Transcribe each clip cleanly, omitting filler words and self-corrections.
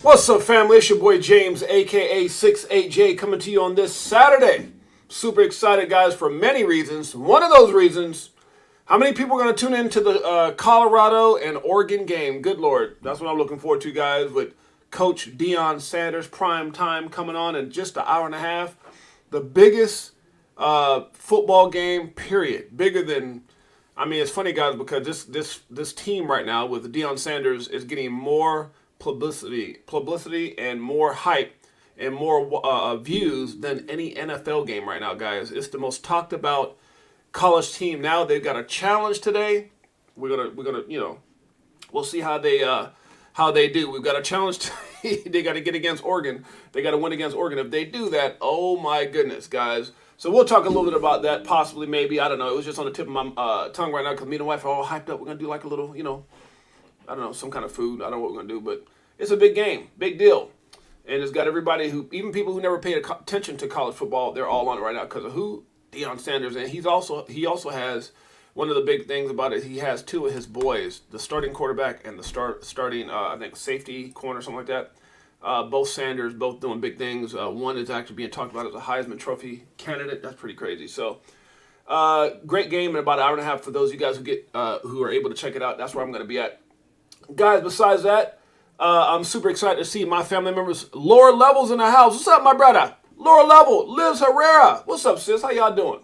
What's up, family? It's your boy James, aka Six8Jay, coming to you on this Saturday. Super excited, guys, for many reasons. One of those reasons, how many people are going to tune into the Colorado and Oregon game? Good Lord. That's what I'm looking forward to, guys, with Coach Deion Sanders, prime time, coming on in just an hour and a half. The biggest football game, period. Bigger than, I mean, it's funny, guys, because this team right now with Deion Sanders is getting more publicity and more hype and more views than any NFL game right now, guys. It's the most talked about college team now. They've got a challenge today. We're gonna we'll see how they do. We've got a challenge. They got to get against Oregon. They got to win against Oregon. If they do that, oh my goodness, guys. So we'll talk a little bit about that, possibly, maybe. I don't know. It was just on the tip of my tongue right now because me and the wife are all hyped up. We're gonna do like a little, I don't know, some kind of food. I don't know what we're going to do, but it's a big game, big deal. And it's got everybody even people who never paid attention to college football, they're all on it right now because of who? Deion Sanders. And he also has, one of the big things about it, he has two of his boys, the starting quarterback and the starting, I think, safety corner, something like that. Both Sanders, both doing big things. One is actually being talked about as a Heisman Trophy candidate. That's pretty crazy. So, great game in about an hour and a half for those of you guys who are able to check it out. That's where I'm going to be at. Guys, besides that, I'm super excited to see my family members. Laura Level's in the house. What's up, my brother? Laura Level, Liz Herrera. What's up, sis? How y'all doing?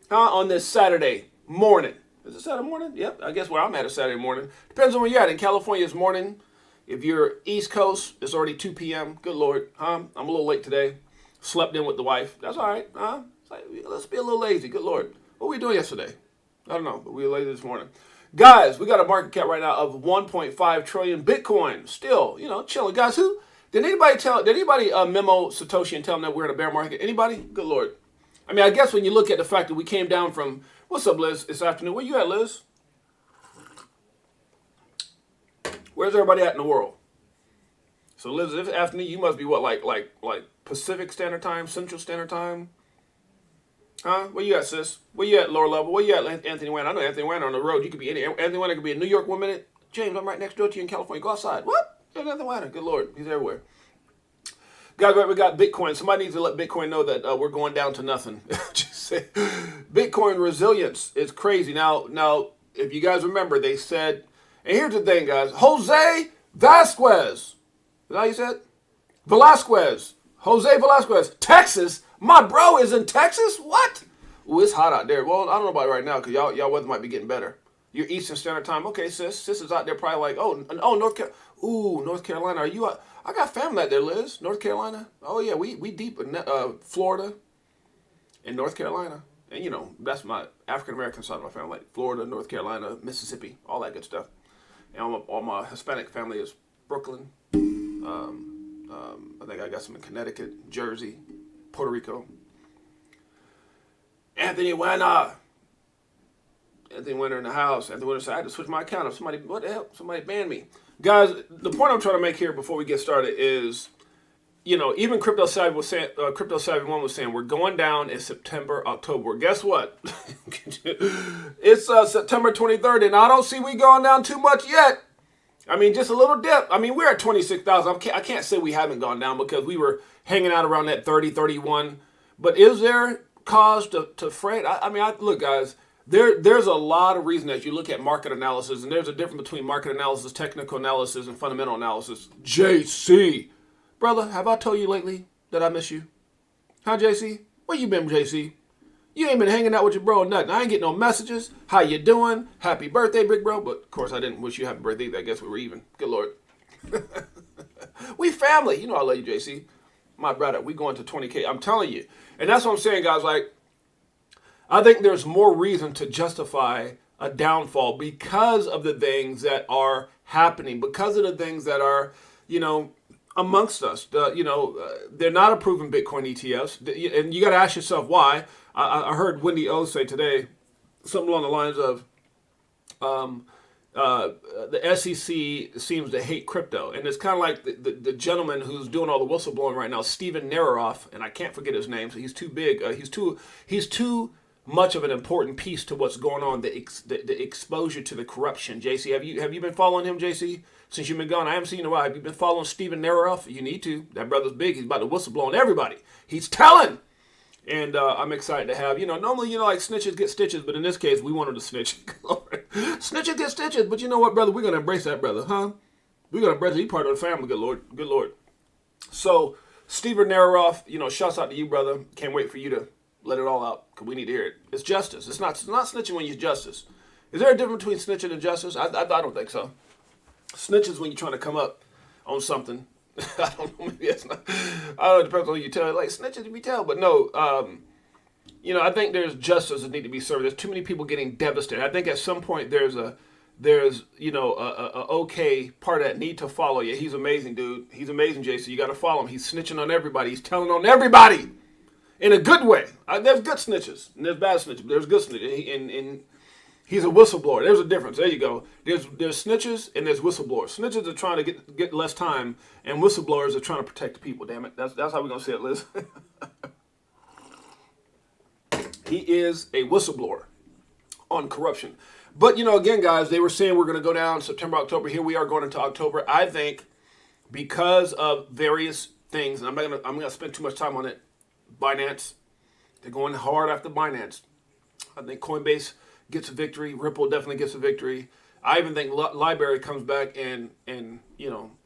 On this Saturday morning. Is it Saturday morning? Yep, I guess where I'm at is Saturday morning. Depends on where you're at. In California, it's morning. If you're East Coast, it's already 2 p.m. Good Lord. I'm a little late today. Slept in with the wife. That's all right. It's like, let's be a little lazy. Good Lord. What were we doing yesterday? I don't know, but we were lazy this morning. Guys, we got a market cap right now of 1.5 trillion. Bitcoin still, chilling. Guys, did anybody memo Satoshi and tell him that we're in a bear market? Anybody? Good Lord. I mean, I guess when you look at the fact that we came down from, what's up, Liz, this afternoon? Where you at, Liz? Where's everybody at in the world? So, Liz, this afternoon, you must be what, like Pacific Standard Time, Central Standard Time? Huh? Where you at, sis? Where you at, lower level? Where you at, Anthony Wayne? I know Anthony Wayne on the road. You could be Anthony Wayne could be in New York 1 minute. James, I'm right next door to you in California. Go outside. What? There's Anthony Wayne. Good Lord. He's everywhere. Guys, we got Bitcoin. Somebody needs to let Bitcoin know that we're going down to nothing. Just say, Bitcoin resilience is crazy. Now, if you guys remember, they said, and here's the thing, guys. Jose Vasquez. Is that how you said? Velasquez. Jose Velasquez. Texas. My bro is in Texas? What? Ooh, it's hot out there. Well, I don't know about it right now because y'all weather might be getting better. You're Eastern Standard Time. Okay, sis. Sis is out there probably like, North Carolina. Ooh, North Carolina. Are you out? I got family out there, Liz. North Carolina. Oh, yeah, we deep in Florida and North Carolina. And, that's my African-American side of my family. Like Florida, North Carolina, Mississippi, all that good stuff. And all my Hispanic family is Brooklyn. I think I got some in Connecticut, Jersey, Puerto Rico. Anthony Wayne in the house. Anthony Wayne said, I had to switch my account. What the hell? Somebody banned me. Guys, the point I'm trying to make here before we get started is, even Crypto Savvy One was saying we're going down in September, October. Guess what? It's September 23rd, and I don't see we going down too much yet. I mean, just a little dip. I mean, we're at 26,000. I can't say we haven't gone down because we were hanging out around that 30, 31. But is there cause to fret? Look, guys, there's a lot of reason as you look at market analysis, and there's a difference between market analysis, technical analysis, and fundamental analysis. JC. Brother, have I told you lately that I miss you? Huh, JC? Where you been, JC? You ain't been hanging out with your bro or nothing. I ain't getting no messages. How you doing? Happy birthday, big bro. But, of course, I didn't wish you happy birthday either. I guess we were even. Good Lord. We family. I love you, JC. My brother, we going to 20K. I'm telling you. And that's what I'm saying, guys. Like, I think there's more reason to justify a downfall because of the things that are happening, because of the things that are, amongst us. They're not approving Bitcoin ETFs. And you got to ask yourself why. I heard Wendy O say today something along the lines of the SEC seems to hate crypto. And it's kind of like the gentleman who's doing all the whistleblowing right now, Steven Nereroff, and I can't forget his name, so he's too big. He's too much of an important piece to what's going on, the exposure to the corruption. JC, have you been following him, JC, since you've been gone? I haven't seen you in a while. Have you been following Stephen Naroff? You need to. That brother's big. He's about to whistleblow on everybody. He's telling. And I'm excited to have, normally, like snitches get stitches, but in this case, we want him to snitch. Snitches get stitches, but you know what, brother? We're going to embrace that, brother, huh? We're going to embrace it. He's part of the family, good Lord. Good Lord. So, Stephen Naroff, shouts out to you, brother. Can't wait for you to let it all out, because we need to hear it. It's justice. It's not snitching when you use justice. Is there a difference between snitching and justice? I don't think so. Snitches when you're trying to come up on something. I don't know. Maybe it's not. I don't know. It depends on who you tell. Like snitches, you be tell, but no. I think there's justice that need to be served. There's too many people getting devastated. I think at some point there's a okay part of that need to follow you. He's amazing, dude. He's amazing, JC. You got to follow him. He's snitching on everybody. He's telling on everybody in a good way. There's good snitches and there's bad snitches. There's good snitches, and he's a whistleblower. There's a difference. There you go. There's snitches and there's whistleblowers. Snitches are trying to get less time, and whistleblowers are trying to protect the people. Damn it. That's how we're gonna say it, Liz. He is a whistleblower on corruption. But again, guys, they were saying we're gonna go down September, October. Here we are going into October. I think because of various things, and I'm gonna spend too much time on it. Binance, they're going hard after Binance. I think Coinbase gets a victory. Ripple definitely gets a victory. I even think Library comes back and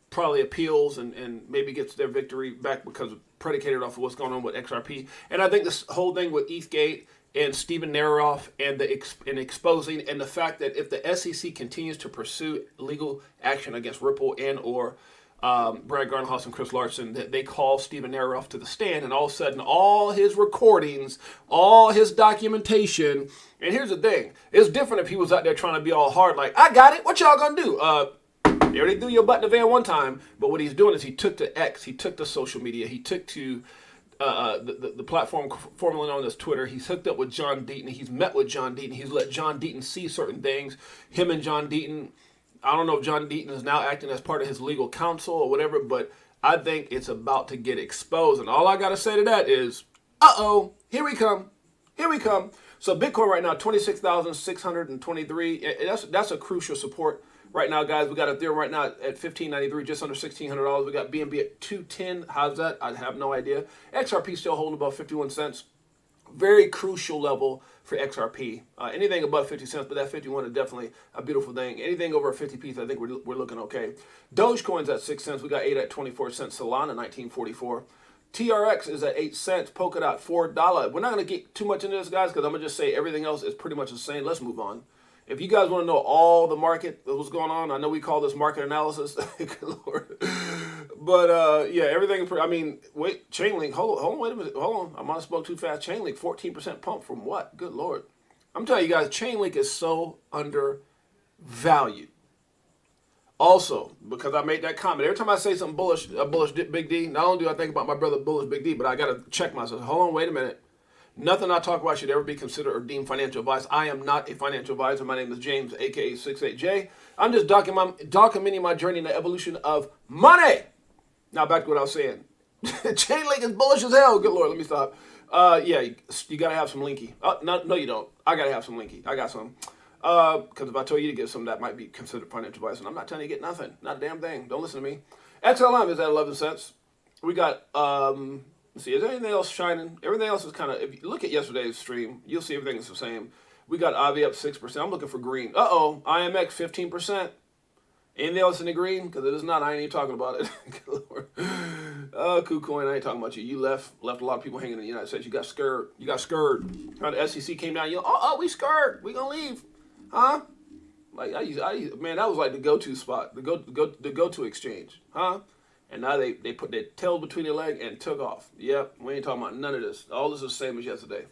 probably appeals and maybe gets their victory back because predicated off of what's going on with XRP. And I think this whole thing with ETHgate and Stephen Naroff and exposing and the fact that if the SEC continues to pursue legal action against Ripple and or Brad Garnhouse and Chris Larson, that they call Stephen Naroff to the stand, and all of a sudden all his recordings, all his documentation. And here's the thing, it's different if he was out there trying to be all hard like, I got it, what y'all gonna do? They already threw your butt in the van one time, but what he's doing is he took to X, he took to social media, he took to the platform formerly known as Twitter. He's hooked up with John Deaton, he's met with John Deaton, he's let John Deaton see certain things. Him and John Deaton, I don't know if John Deaton is now acting as part of his legal counsel or whatever, but I think it's about to get exposed. And all I got to say to that is, uh-oh, here we come. Here we come. So Bitcoin right now, 26,623. That's a crucial support right now, guys. We got Ethereum right now at $1,593, just under $1,600. We got BNB at $210. How's that? I have no idea. XRP still holding about 51 cents. Very crucial level for XRP. Anything above 50 cents, but that 51 is definitely a beautiful thing. Anything over a 50 piece, I think we're looking okay. Dogecoin's at 6 cents. We got 8 at 24 cents. Solana, 1944. TRX is at 8 cents. Polkadot, $4. We're not going to get too much into this, guys, because I'm going to just say everything else is pretty much the same. Let's move on. If you guys want to know all the market, what's going on, I know we call this market analysis. Good Lord. But, yeah, everything. I mean, wait, Chainlink. Hold on, wait a minute. Hold on. I might have spoke too fast. Chainlink, 14% pump from what? Good Lord. I'm telling you guys, Chainlink is so undervalued. Also, because I made that comment, every time I say something bullish, bullish Big D, not only do I think about my brother bullish Big D, but I got to check myself. Hold on, wait a minute. Nothing I talk about should ever be considered or deemed financial advice. I am not a financial advisor. My name is James, a.k.a. Six8Jay. I'm just documenting my journey in the evolution of money. Now back to what I was saying. Chainlink is bullish as hell. Good Lord, let me stop. Yeah, you got to have some Linky. No, you don't. I got to have some Linky. I got some. Because if I told you to get some, that might be considered financial advice. And I'm not telling you to get nothing. Not a damn thing. Don't listen to me. XLM is at 11 cents. We got... let's see, is there anything else shining? Everything else is kind of, if you look at yesterday's stream, you'll see everything is the same. We got Avi up 6%. I'm looking for green. Uh-oh, IMX 15%. Anything else in the green? Because it is not. I ain't even talking about it. KuCoin, I ain't talking about you. You left a lot of people hanging in the United States. You got scared. You got scared. How the SEC came down, we scared. We gonna leave. Huh? Like, man, that was like the go-to spot, the go-to exchange. Huh? And now they put their tail between their leg and took off. Yep, we ain't talking about none of this. All this is the same as yesterday.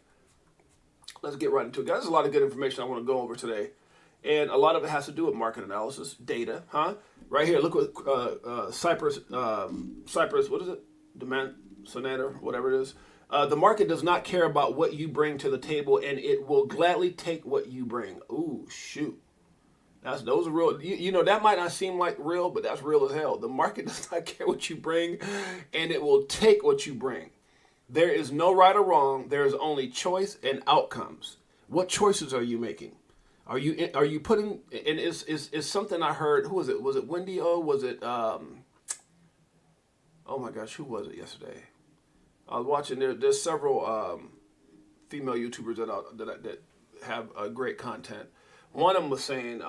Let's get right into it. Guys, there's a lot of good information I want to go over today. And a lot of it has to do with market analysis, data, huh? Right here, look what Cypress, what is it? Demand Sonata, whatever it is. The market does not care about what you bring to the table, and it will gladly take what you bring. Ooh, shoot. Those are real. You know, that might not seem like real, but that's real as hell. The market does not care what you bring, and it will take what you bring. There is no right or wrong. There is only choice and outcomes. What choices are you making? Are you putting, and is something I heard, who was it? Was it Wendy O? Was it oh my gosh, who was it yesterday? I was watching, there's several female YouTubers that have great content. One of them was saying,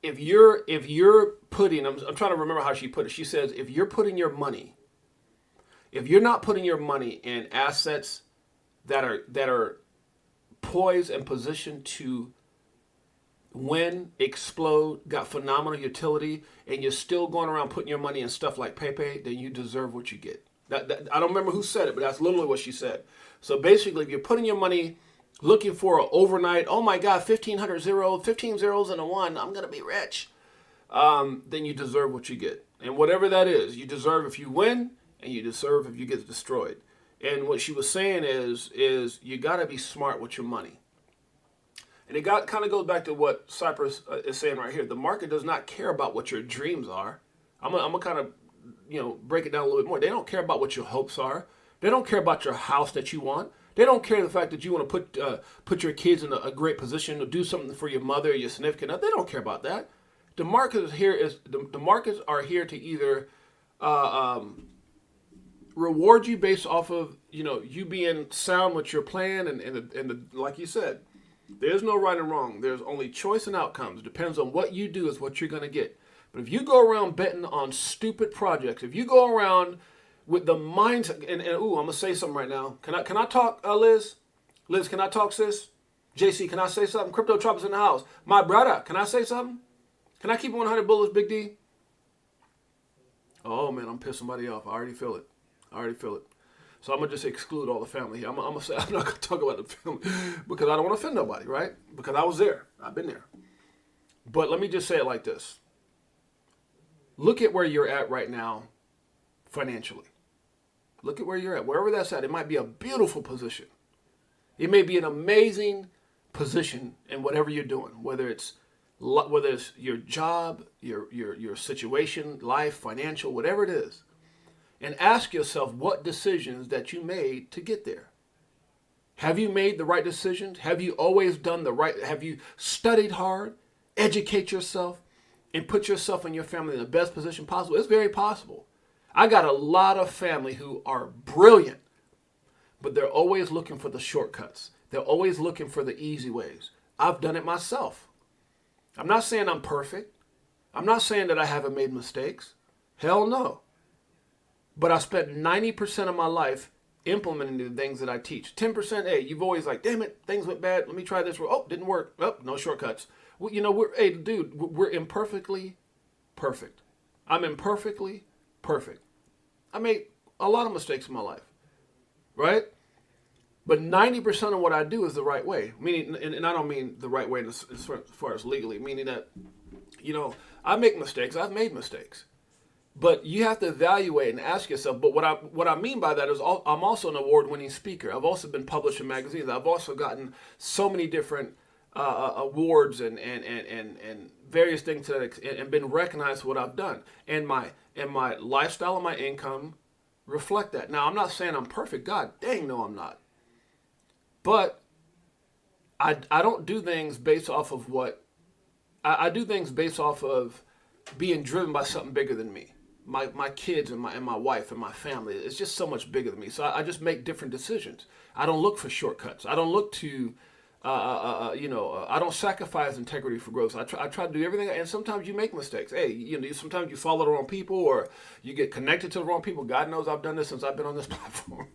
if you're putting, I'm trying to remember how she put it. She says, if you're not putting your money in assets that are poised and positioned to win, explode, got phenomenal utility, and you're still going around putting your money in stuff like Pepe, then you deserve what you get. I don't remember who said it, but that's literally what she said. So basically, if you're putting your money looking for an overnight, oh my God, 1,500 zeros, 15 zeros and a 1, I'm going to be rich, then you deserve what you get. And whatever that is, you deserve if you win, and you deserve if you get destroyed. And what she was saying is you got to be smart with your money. And it kind of goes back to what Cypress is saying right here. The market does not care about what your dreams are. I'm gonna kind of break it down a little bit more. They don't care about what your hopes are. They don't care about your house that you want. They don't care the fact that you want to put your kids in a great position to do something for your mother or your significant other. They don't care about that. The markets are here to either reward you based off of you being sound with your plan and like you said, there's no right and wrong. There's only choice and outcomes. Depends on what you do is what you're gonna get. But if you go around betting on stupid projects, if you go around with the mindset, and ooh, I'm gonna say something right now. Can I talk, Liz? Liz, can I talk, sis? JC, can I say something? Crypto Tropics in the house. My brother, can I say something? Can I keep 100 bullets, Big D? Oh man, I'm pissing somebody off. I already feel it. So I'm gonna just exclude all the family here. I'm gonna say I'm not gonna talk about the family because I don't want to offend nobody, right? Because I was there. I've been there. But let me just say it like this. Look at where you're at right now financially. Look at where you're at. Wherever that's at, it might be a beautiful position. It may be an amazing position in whatever you're doing, whether it's your job, your situation, life, financial, whatever it is. And ask yourself what decisions that you made to get there. Have you made the right decisions? Have you always done the right? Have you studied hard, educate yourself, and put yourself and your family in the best position possible? It's very possible. I got a lot of family who are brilliant, but they're always looking for the shortcuts. They're always looking for the easy ways. I've done it myself. I'm not saying I'm perfect. I'm not saying that I haven't made mistakes. Hell no. But I spent 90% of my life implementing the things that I teach. 10%, hey, you've always like, damn it, things went bad. Let me try this. Oh, didn't work. Oh, no shortcuts. Well, we're imperfectly perfect. I'm imperfectly perfect. I made a lot of mistakes in my life, right? But 90% of what I do is the right way. Meaning, and I don't mean the right way as far as legally, meaning that, I make mistakes. I've made mistakes. But you have to evaluate and ask yourself. But what I mean by that is I'm also an award-winning speaker. I've also been published in magazines. I've also gotten so many different awards and various things and been recognized for what I've done. And my lifestyle and my income reflect that. Now, I'm not saying I'm perfect. God dang, no, I'm not. But I don't do things based off of I do things based off of being driven by something bigger than me. My kids and my wife and my family. It's just so much bigger than me. So I just make different decisions. I don't look for shortcuts. I don't look to, I don't sacrifice integrity for growth. So I try to do everything. And sometimes you make mistakes. Hey, sometimes you follow the wrong people or you get connected to the wrong people. God knows I've done this since I've been on this platform.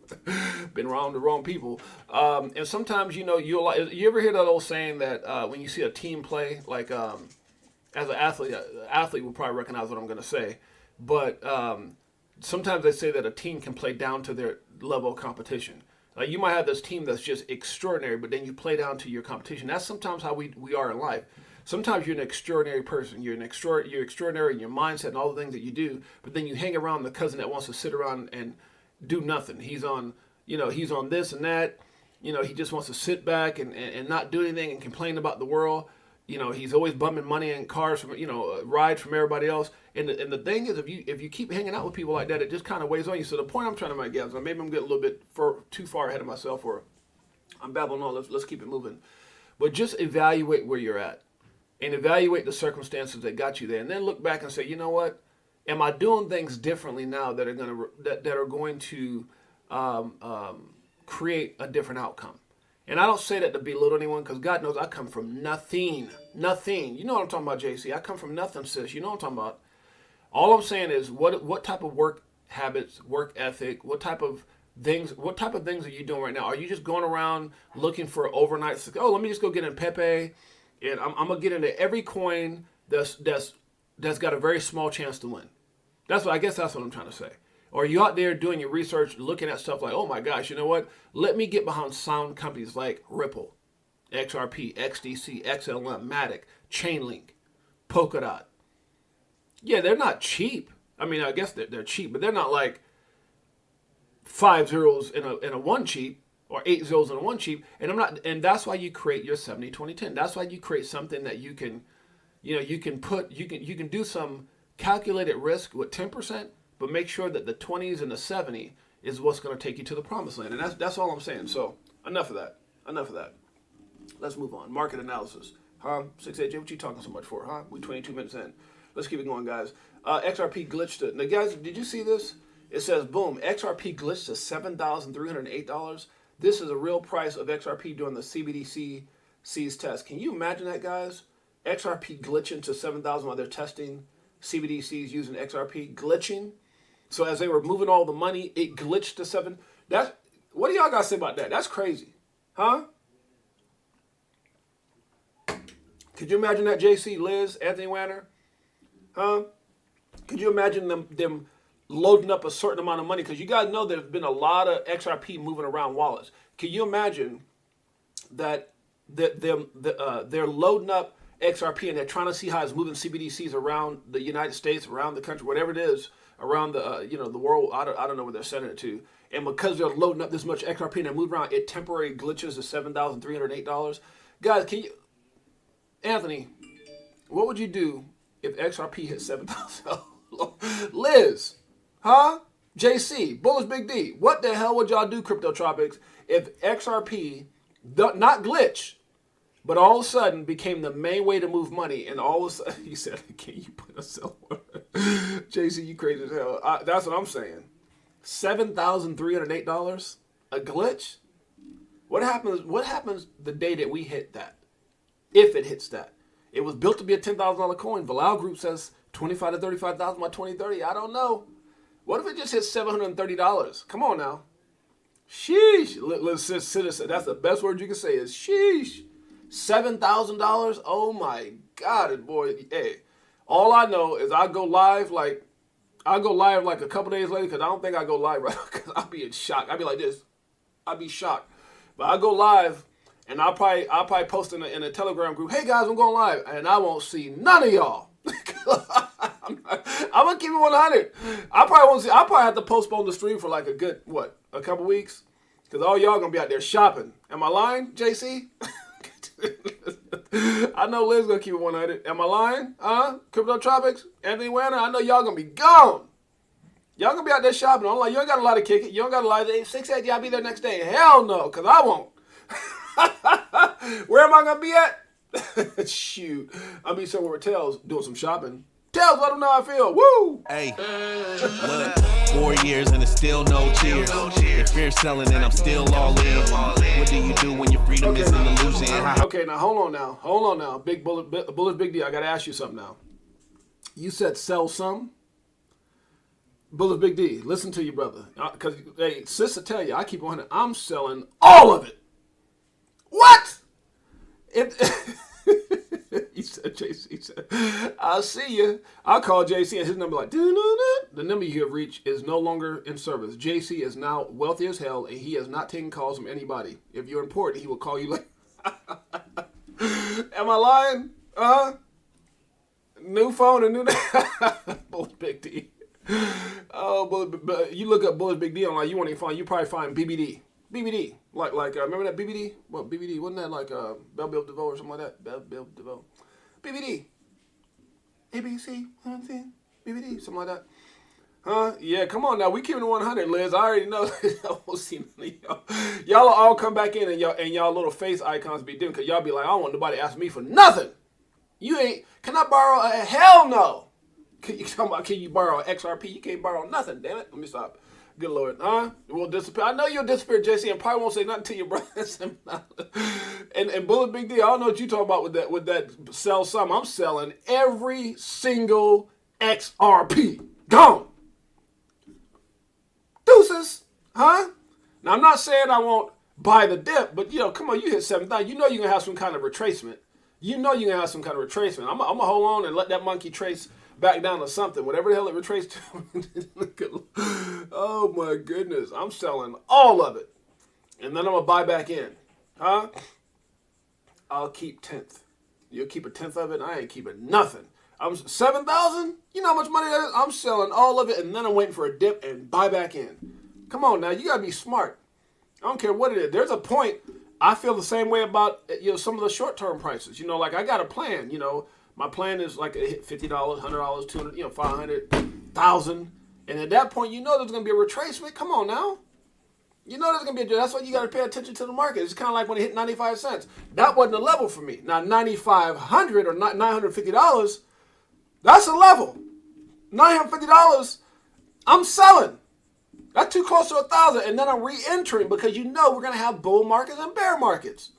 Been around the wrong people. And sometimes, you ever hear that old saying that when you see a team play, like as an athlete will probably recognize what I'm going to say. But sometimes they say that a team can play down to their level of competition. You might have this team that's just extraordinary, but then you play down to your competition. That's sometimes how we are in life. Sometimes you're an extraordinary person. You're extraordinary in your mindset and all the things that you do, but then you hang around the cousin that wants to sit around and do nothing. He's on this and that. He just wants to sit back and not do anything and complain about the world. You know, he's always bumming money and cars from, rides from everybody else. And the thing is, if you keep hanging out with people like that, it just kind of weighs on you. So the point I'm trying to make, guys, maybe I'm getting a little bit too far ahead of myself, or I'm babbling on. Let's keep it moving. But just evaluate where you're at, and evaluate the circumstances that got you there, and then look back and say, you know what? Am I doing things differently now that are going to create a different outcome? And I don't say that to belittle anyone, because God knows I come from nothing. Nothing. You know what I'm talking about, JC. I come from nothing, sis. You know what I'm talking about. All I'm saying is, what type of work habits, work ethic, what type of things are you doing right now? Are you just going around looking for overnight? Oh, let me just go get in Pepe, and I'm gonna get into every coin that's got a very small chance to win. I guess that's what I'm trying to say. Or are you out there doing your research, looking at stuff like, oh my gosh, you know what? Let me get behind sound companies like Ripple, XRP, XDC, XLM, Matic, Chainlink, Polkadot. Yeah, they're not cheap. I mean, I guess they're cheap, but they're not like 5 zeros in a one cheap, or 8 zeros in a one cheap. And that's why you create your 70-20-10. That's why you create something that you can do some calculated risk with 10%, but make sure that the 20s and the 70 is what's going to take you to the promised land. And that's all I'm saying. So enough of that. Let's move on. Market analysis. Six8Jay, what you talking so much for? We're 22 minutes in. Let's keep it going, guys. XRP glitched it. Now, guys, did you see this? It says, boom, XRP glitched to $7,308. This is a real price of XRP during the CBDC's test. Can you imagine that, guys? XRP glitching to 7,000 while they're testing CBDCs using XRP, glitching. So as they were moving all the money, it glitched to 7. What do y'all got to say about that? That's crazy. Huh? Could you imagine that, JC, Liz, Anthony Wanner? Huh? Could you imagine them loading up a certain amount of money? Because you guys know there's been a lot of XRP moving around wallets. Can you imagine that they're loading up XRP and they're trying to see how it's moving CBDCs around the United States, around the country, whatever it is, around the the world. I don't know where they're sending it to. And because they're loading up this much XRP and they move around, it temporarily glitches to $7,308. Guys, Anthony, what would you do if XRP hit 7,000? Liz, JC, Bullish Big D, what the hell would y'all do, Crypto Tropics, if XRP, not glitch, but all of a sudden became the main way to move money, and all of a sudden, he said, can you put a sell order? JC, you crazy as hell. That's what I'm saying. $7,308? A glitch? What happens the day that we hit that? If it hits that. It was built to be a $10,000 coin. Valal Group says 25 to 35,000 by 2030. I don't know. What if it just hits $730? Come on now. Sheesh. Citizen. That's the best word you can say is sheesh. $7,000? Oh my God, boy. Hey, all I know is I go live like a couple days later, because I don't think I go live right now, because I'll be in shock. I'll be like this. I'll be shocked. But I go live, and I'll probably post in a Telegram group, hey guys, I'm going live, and I won't see none of y'all. I'm gonna keep it 100. I'll probably have to postpone the stream for like a couple weeks, because all y'all gonna be out there shopping. Am I lying, JC? I know Liz gonna keep it 100. Am I lying? Crypto Tropics, Anthony Wanner, I know y'all gonna be gone. Y'all gonna be out there shopping. I'm like, you ain't got a lot to kick it. You don't got a lot of 6-8, y'all be there next day. Hell no, because I won't. Where am I gonna be at? Shoot. I'll be somewhere with Tails doing some shopping. Tails, let them know how I feel. Woo! Hey, look, 4 years and it's still no cheers. If fear selling and I'm still all in. What do you do when your freedom is an illusion? Okay, now hold on now. Big Bullet Big D, I gotta ask you something now. You said sell some? Bullet Big D, listen to you, brother. Because, hey, sister tell you, I keep on, I'm selling all of it. What? He said, JC said, I'll see you. I'll call JC and his number like, the number you have reached is no longer in service. JC is now wealthy as hell and he is not taking calls from anybody. If you're important, he will call you later. Am I lying? New phone and new Bullet Big D. Oh, but you look up Bullet Big D online, you won't even find, you probably find BBD. BBD, like remember that BBD? What BBD? Wasn't that like Bell Biv DeVoe or something like that? Bell Biv DeVoe, BBD, ABC, BBD, something like that. Huh? Yeah, come on now. We keeping it 100, Liz. I already know. I won't see none of y'all. Y'all will all come back in and y'all little face icons be doing because y'all be like, I don't want nobody to ask me for nothing. You ain't. Can I borrow? Hell no. Can you borrow XRP? You can't borrow nothing. Damn it. Let me stop. Good Lord. Huh? It will disappear. I know you'll disappear, JC, and probably won't say nothing to your brothers. and Bullet Big D, I don't know what you talking about with that sell some. I'm selling every single XRP. Gone. Deuces. Huh? Now, I'm not saying I won't buy the dip, but, come on, you hit 7,000. You know you're going to have some kind of retracement. I'm going to hold on and let that monkey trace back down to something, whatever the hell it retraced to. Oh my goodness, I'm selling all of it, and then I'm gonna buy back in. Huh? I'll keep 10th. You'll keep 1/10 of it. I ain't keeping nothing. I'm 7,000. You know how much money that is? I'm selling all of it, and then I'm waiting for a dip and buy back in. Come on now, you gotta be smart. I don't care what it is. There's a point. I feel the same way about some of the short-term prices. Like I got a plan. My plan is like hit $50, $100, $200, $500, $1,000, and at that point, there's gonna be a retracement. Come on now, there's gonna be. That's why you got to pay attention to the market. It's kind of like when it hit 95 cents. That wasn't a level for me. Now $9,500 or $950, that's a level. $950, I'm selling. That's too close to 1,000, and then I'm re-entering because we're gonna have bull markets and bear markets.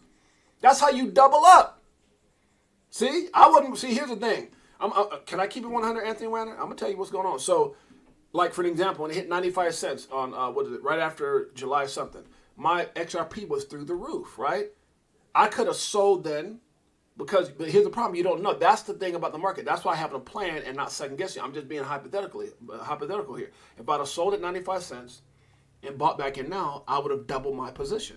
That's how you double up. See, here's the thing. Can I keep it 100, Anthony Wanner? I'm going to tell you what's going on. So, like, for an example, when it hit 95 cents on, right after July something, my XRP was through the roof, right? I could have sold then but here's the problem. You don't know. That's the thing about the market. That's why I have a plan and not second guessing. I'm just being hypothetical here. If I'd have sold at 95 cents and bought back in now, I would have doubled my position.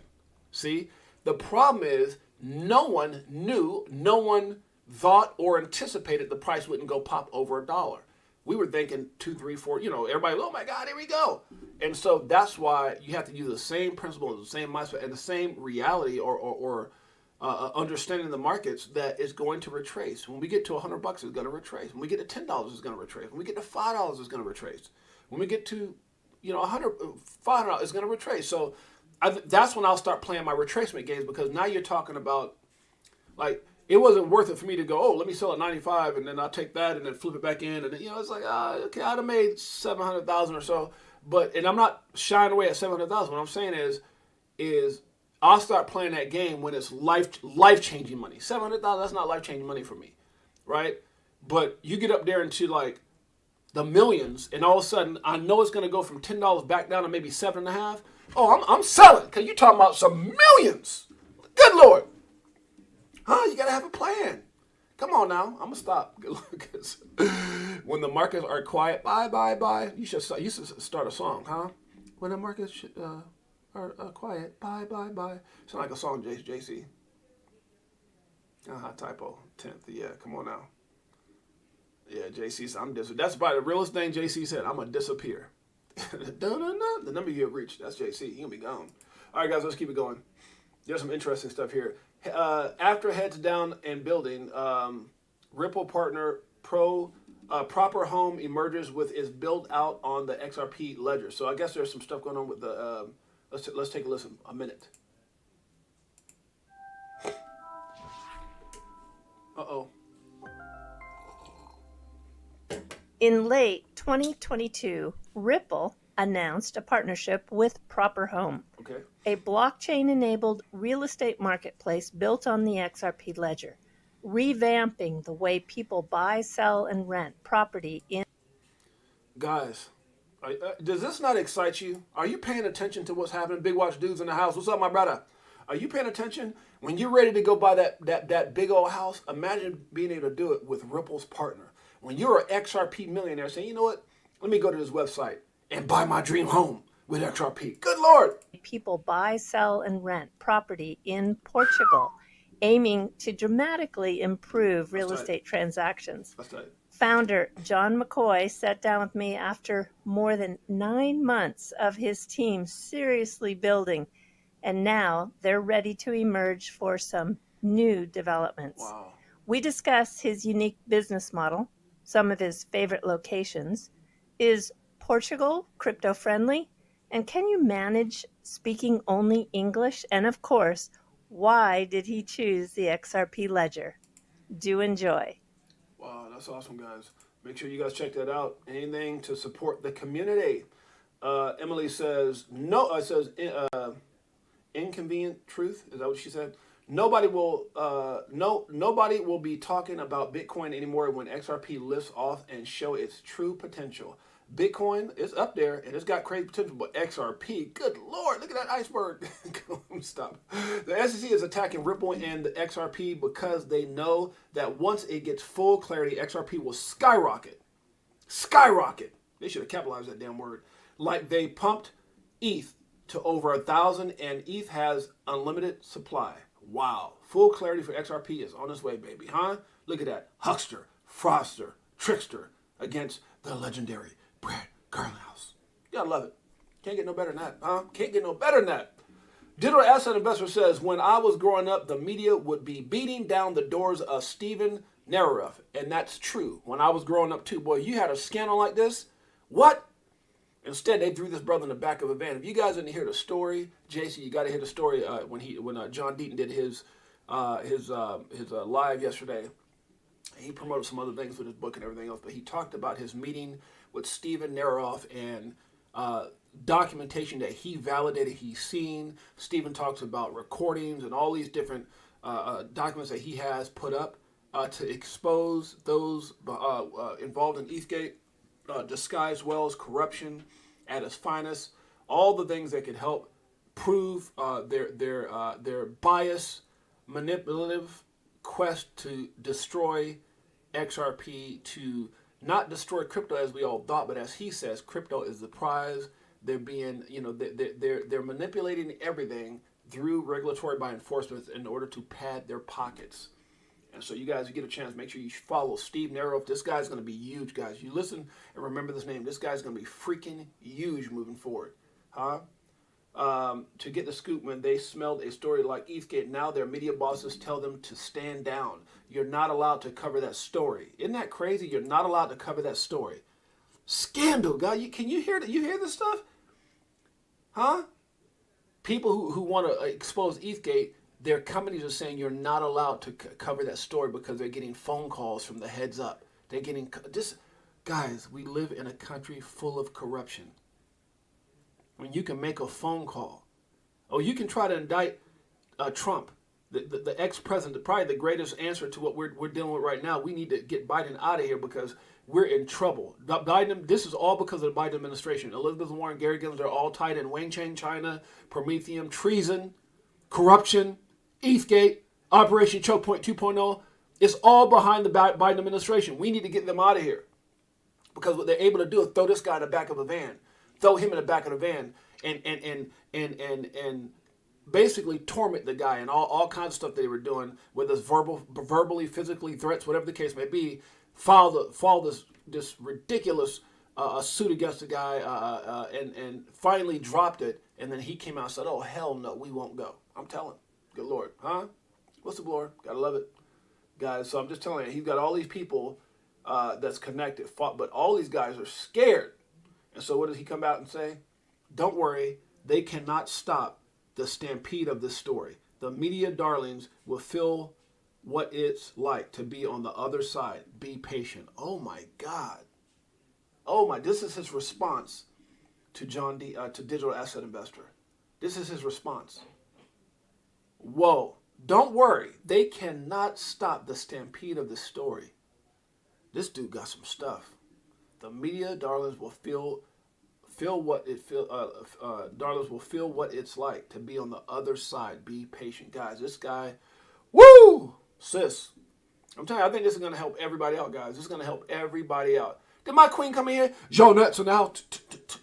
See, the problem is no one knew, no one thought or anticipated the price wouldn't go pop over $1. We were thinking 2, 3, 4, everybody, oh my God, here we go. And so that's why you have to use the same principle, the same mindset, and the same reality or understanding the markets that is going to retrace. When we get to $100, it's going to retrace. When we get to $10, it's going to retrace. When we get to $5, it's going to retrace. When we get to, $500, it's going to retrace. So that's when I'll start playing my retracement games, because now you're talking about, like, it wasn't worth it for me to go, let me sell at 95 and then I'll take that and then flip it back in. And then, it's like, okay, I'd have made 700,000 or so. And I'm not shying away at 700,000. What I'm saying is I'll start playing that game when it's life-changing money. 700,000, that's not life-changing money for me, right? But you get up there into like the millions, and all of a sudden I know it's going to go from $10 back down to maybe 7.5. Oh, I'm selling, because you're talking about some millions. Good Lord. You got to have a plan. Come on now. I'm going to stop. Because when the markets are quiet, bye. You should start a song, huh? When the markets are quiet, bye. Sound like a song, JC. Typo. 10th. Yeah, come on now. Yeah, JC said, that's probably the realest thing JC said. I'm going to disappear. The number you have reached, that's JC. He's going to be gone. All right, guys, let's keep it going. There's some interesting stuff here. After heads down and building, Ripple partner Proper Home emerges with its build out on the XRP ledger. So I guess there's some stuff going on with the. Let's take a listen. A minute. Uh-oh. In late 2022, Ripple announced a partnership with Proper Home, a blockchain-enabled real estate marketplace built on the XRP ledger, revamping the way people buy, sell, and rent property in... Guys, does this not excite you? Are you paying attention to what's happening? Big Watch Dudes in the house. What's up, my brother? Are you paying attention? When you're ready to go buy that big old house, imagine being able to do it with Ripple's partner. When you're an XRP millionaire saying, you know what, let me go to this website and buy my dream home with XRP. Good Lord. People buy, sell, and rent property in Portugal, aiming to dramatically improve real estate transactions. That's right. Founder John McCoy sat down with me after more than 9 months of his team seriously building and now they're ready to emerge for some new developments. Wow. We discuss his unique business model, some of his favorite locations. Is Portugal crypto-friendly? And can you manage speaking only English? And of course, why did he choose the XRP ledger? Do enjoy. Wow, that's awesome, guys. Make sure you guys check that out. Anything to support the community. Emily says, no, inconvenient truth. Is that what she said? Nobody will be talking about Bitcoin anymore when XRP lifts off and show its true potential. Bitcoin is up there and it's got crazy potential, but XRP, good Lord, look at that iceberg. Stop. The SEC is attacking Ripple and the XRP because they know that once it gets full clarity, XRP will skyrocket. Skyrocket. They should have capitalized that damn word. Like they pumped ETH to over 1,000 and ETH has unlimited supply. Wow. Full clarity for XRP is on its way, baby. Huh? Look at that. Huckster, fraudster, trickster against the legendary Brad Garlinghouse. You gotta love it. Can't get no better than that, huh? Can't get no better than that. Digital Asset Investor says, when I was growing up, the media would be beating down the doors of Steven Narev. And that's true. When I was growing up too, boy, you had a scandal like this? What? Instead, they threw this brother in the back of a van. If you guys didn't hear the story, JC, you got to hear the story when John Deaton did his live yesterday. He promoted some other things with his book and everything else, but he talked about his meeting with Steven Narev and documentation that he validated, he's seen. Steven talks about recordings and all these different documents that he has put up to expose those involved in ETHgate. Disguised well as corruption at its finest, all the things that could help prove their bias, manipulative quest to destroy XRP, to not destroy crypto as we all thought, but as he says, crypto is the prize. They're being, they're manipulating everything through regulatory by enforcement in order to pad their pockets. And so you guys, you get a chance, make sure you follow Steve Narev. This guy's going to be huge, guys. You listen and remember this name. This guy's going to be freaking huge moving forward. Huh? To get the scoop, when they smelled a story like ETHgate, now their media bosses tell them to stand down. You're not allowed to cover that story. Isn't that crazy? You're not allowed to cover that story. Scandal, guy. Can you hear that? You hear this stuff? Huh? People who want to expose ETHgate, their companies are saying you're not allowed to cover that story because they're getting phone calls from the heads up. They're getting just, guys, we live in a country full of corruption. When you can make a phone call, or you can try to indict Trump, the ex-president, probably the greatest answer to what we're dealing with right now. We need to get Biden out of here because we're in trouble. Biden, this is all because of the Biden administration. Elizabeth Warren, Gary Gensler, they're all tied in Wangchang, China, Prometheum, treason, corruption, ETHgate, Operation Choke Point 2.0. It's all behind the Biden administration. We need to get them out of here because what they're able to do is throw this guy in the back of a van, throw him in the back of the van, and basically torment the guy and all kinds of stuff they were doing with this verbally, physically threats, whatever the case may be. File this ridiculous suit against the guy and finally dropped it. And then he came out and said, "Oh hell no, we won't go." I'm telling. Good Lord, huh? What's the Lord? Gotta love it, guys. So I'm just telling you, he's got all these people that's connected, but all these guys are scared. And so what does he come out and say? Don't worry, they cannot stop the stampede of this story. The media darlings will feel what it's like to be on the other side. Be patient. Oh my God. Oh my, this is his response to to Digital Asset Investor. This is his response. Whoa, don't worry. They cannot stop the stampede of this story. This dude got some stuff. The media darlings will feel what it's like to be on the other side. Be patient, guys. This guy, woo, sis. I'm telling you, I think this is going to help everybody out, guys. This is going to help everybody out. Did my queen come in here? Jonette's in the house.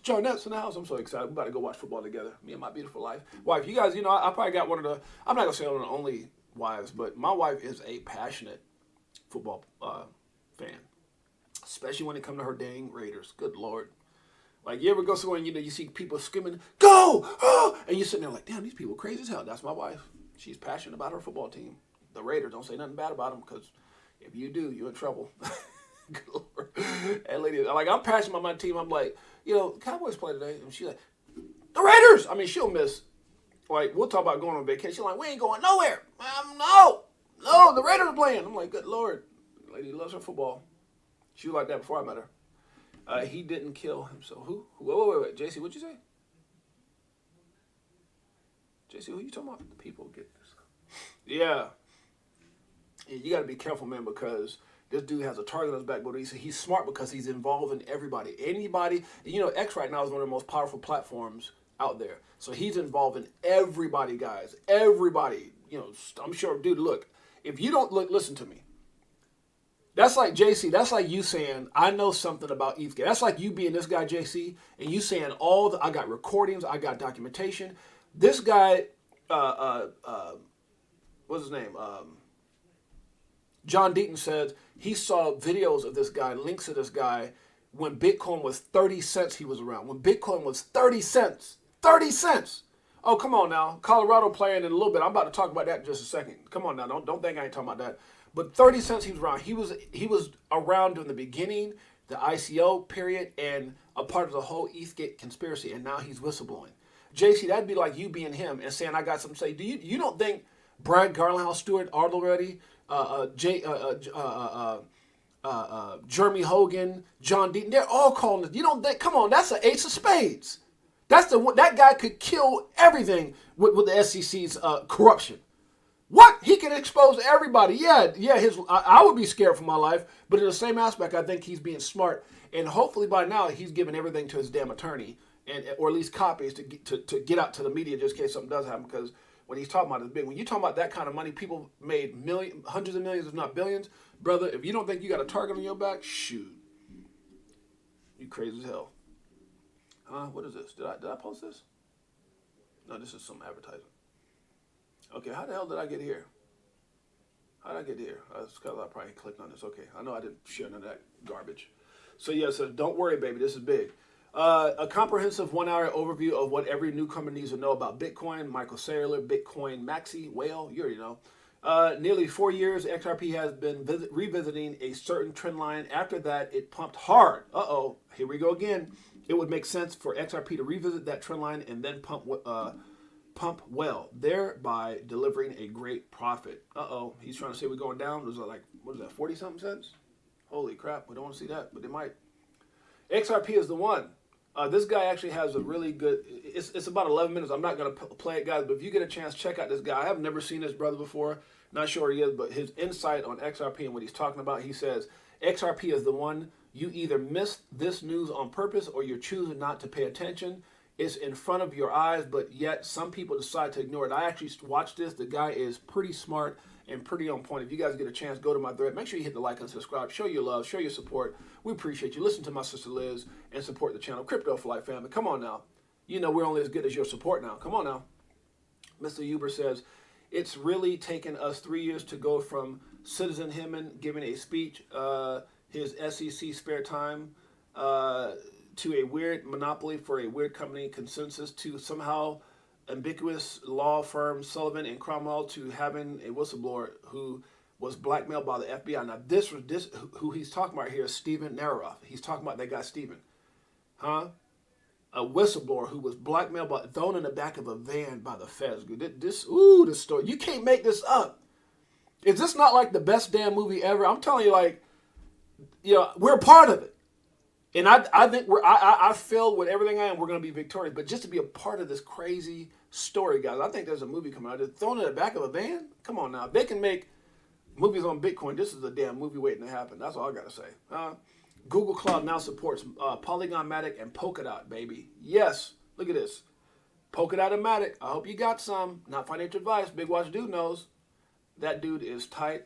Jonette's in the house. I'm so excited. We're about to go watch football together. Me and my beautiful wife. You guys, I probably got one of the, I'm not going to say one of the only wives, but my wife is a passionate football fan. Especially when it comes to her dang Raiders. Good Lord. Like, you ever go somewhere and, you see people screaming, go! Oh! And you're sitting there like, damn, these people crazy as hell. That's my wife. She's passionate about her football team. The Raiders, don't say nothing bad about them, because if you do, you're in trouble. Good Lord. And lady, like, I'm passionate about my team. I'm like, Cowboys play today. And she's like, the Raiders! I mean, she'll miss. Like, we'll talk about going on vacation. She's like, we ain't going nowhere. No, the Raiders are playing. I'm like, good Lord. Lady loves her football. She was like that before I met her. He didn't kill himself. Who? Wait. JC, what'd you say? JC, who you talking about? The people get this. Yeah. You got to be careful, man, because this dude has a target on his back, but he's smart because he's involved in everybody. Anybody, X right now is one of the most powerful platforms out there. So he's involved in everybody, guys. Everybody. I'm sure, dude, look, if you don't listen to me. That's like, JC, that's like you saying, I know something about ETH. That's like you being this guy, JC, and you saying I got recordings, I got documentation. This guy, what's his name? John Deaton said he saw videos of this guy, links of this guy, when Bitcoin was 30 cents he was around. When Bitcoin was 30 cents. 30 cents. Oh, come on now. Colorado playing in a little bit. I'm about to talk about that in just a second. Come on now. Don't think I ain't talking about that. But 30 cents he was around. He was around during the beginning, the ICO period, and a part of the whole ETHgate conspiracy, and now he's whistleblowing. JC, that'd be like you being him and saying, I got something to say. You don't think Brad Garlinghouse, Stuart Already, Jeremy Hogan, John Deaton, they're all calling it. You don't think, come on, that's an ace of spades. That guy could kill everything with the SEC's corruption. What? He can expose everybody. Yeah. I would be scared for my life, but in the same aspect, I think he's being smart, and hopefully by now he's giving everything to his damn attorney, or at least copies to get out to the media just in case something does happen. Because when he's talking about it, big. When you talking about that kind of money, people made hundreds of millions, if not billions, brother. If you don't think you got a target on your back, shoot, you crazy as hell. What is this? Did I post this? No, this is some advertisement. Okay, how the hell did I get here? How did I get here? It's because I probably clicked on this. Okay, I know I didn't share none of that garbage. So don't worry, baby. This is big. A comprehensive 1 hour overview of what every newcomer needs to know about Bitcoin. Michael Saylor, Bitcoin Maxi, Whale, you already know. Nearly 4 years, XRP has been revisiting a certain trend line. After that, it pumped hard. Here we go again. It would make sense for XRP to revisit that trend line and then pump well, thereby delivering a great profit. He's trying to say we're going down. Was it like, what is that, 40-something cents? Holy crap, we don't want to see that, but they might. XRP is the one. This guy actually has a really good, it's about 11 minutes. I'm not going to play it, guys, but if you get a chance, check out this guy. I have never seen this brother before. Not sure he is, but his insight on XRP and what he's talking about, he says, XRP is the one. You either missed this news on purpose or you're choosing not to pay attention. It's in front of your eyes, but yet some people decide to ignore it. I actually watched this. The guy is pretty smart and pretty on point. If you guys get a chance, go to my thread. Make sure you hit the like and subscribe. Show your love. Show your support. We appreciate you. Listen to my sister Liz and support the channel. Crypto for Life family. Come on now. We're only as good as your support now. Come on now. Mr. Huber says, it's really taken us 3 years to go from Citizen Hyman giving a speech, his SEC spare time, to a weird monopoly for a weird company, Consensus, to somehow ambiguous law firm Sullivan and Cromwell, to having a whistleblower who was blackmailed by the FBI. Now this who he's talking about here is Steven Naroff. He's talking about that guy Steven. A whistleblower who was blackmailed thrown in the back of a van by the feds. This story. You can't make this up. Is this not like the best damn movie ever? I'm telling you, we're a part of it. And I think I feel with everything I am, we're going to be victorious. But just to be a part of this crazy story, guys, I think there's a movie coming out. They're thrown in the back of a van? Come on now. If they can make movies on Bitcoin, this is a damn movie waiting to happen. That's all I got to say. Google Cloud now supports Polygon Matic and Polkadot, baby. Yes. Look at this. Polkadot and Matic. I hope you got some. Not financial advice. Big Watch Dude knows. That dude is tight.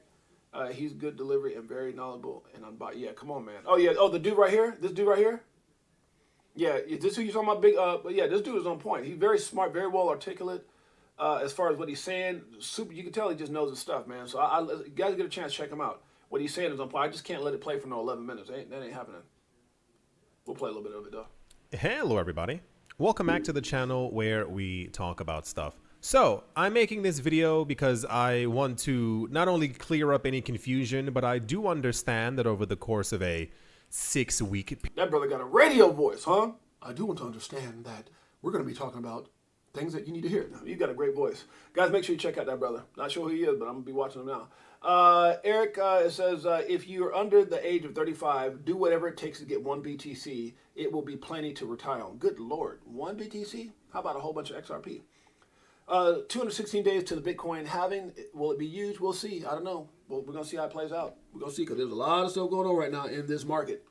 He's good delivery and very knowledgeable and unbiased. Yeah, come on, man. Oh, yeah. Oh, the dude right here? This dude right here? Yeah, is this who you're talking about? But yeah, this dude is on point. He's very smart, very well articulate as far as what he's saying. Super. You can tell he just knows his stuff, man. So you guys get a chance, check him out. What he's saying is on point. I just can't let it play for no 11 minutes. That ain't happening. We'll play a little bit of it, though. Hello everybody. Welcome back to the channel where we talk about stuff. So, I'm making this video because I want to not only clear up any confusion, but I do understand that over the course of a 6-week... That brother got a radio voice, huh? I do want to understand that we're going to be talking about things that you need to hear. You got a great voice. Guys, make sure you check out that brother. Not sure who he is, but I'm going to be watching him now. Eric says, if you're under the age of 35, do whatever it takes to get 1 BTC. It will be plenty to retire on. Good Lord. 1 BTC? How about a whole bunch of XRP? 216 days to the Bitcoin halving. Will it be used? We'll see. I don't know. Well, we're going to see how it plays out. We're going to see because there's a lot of stuff going on right now in this market.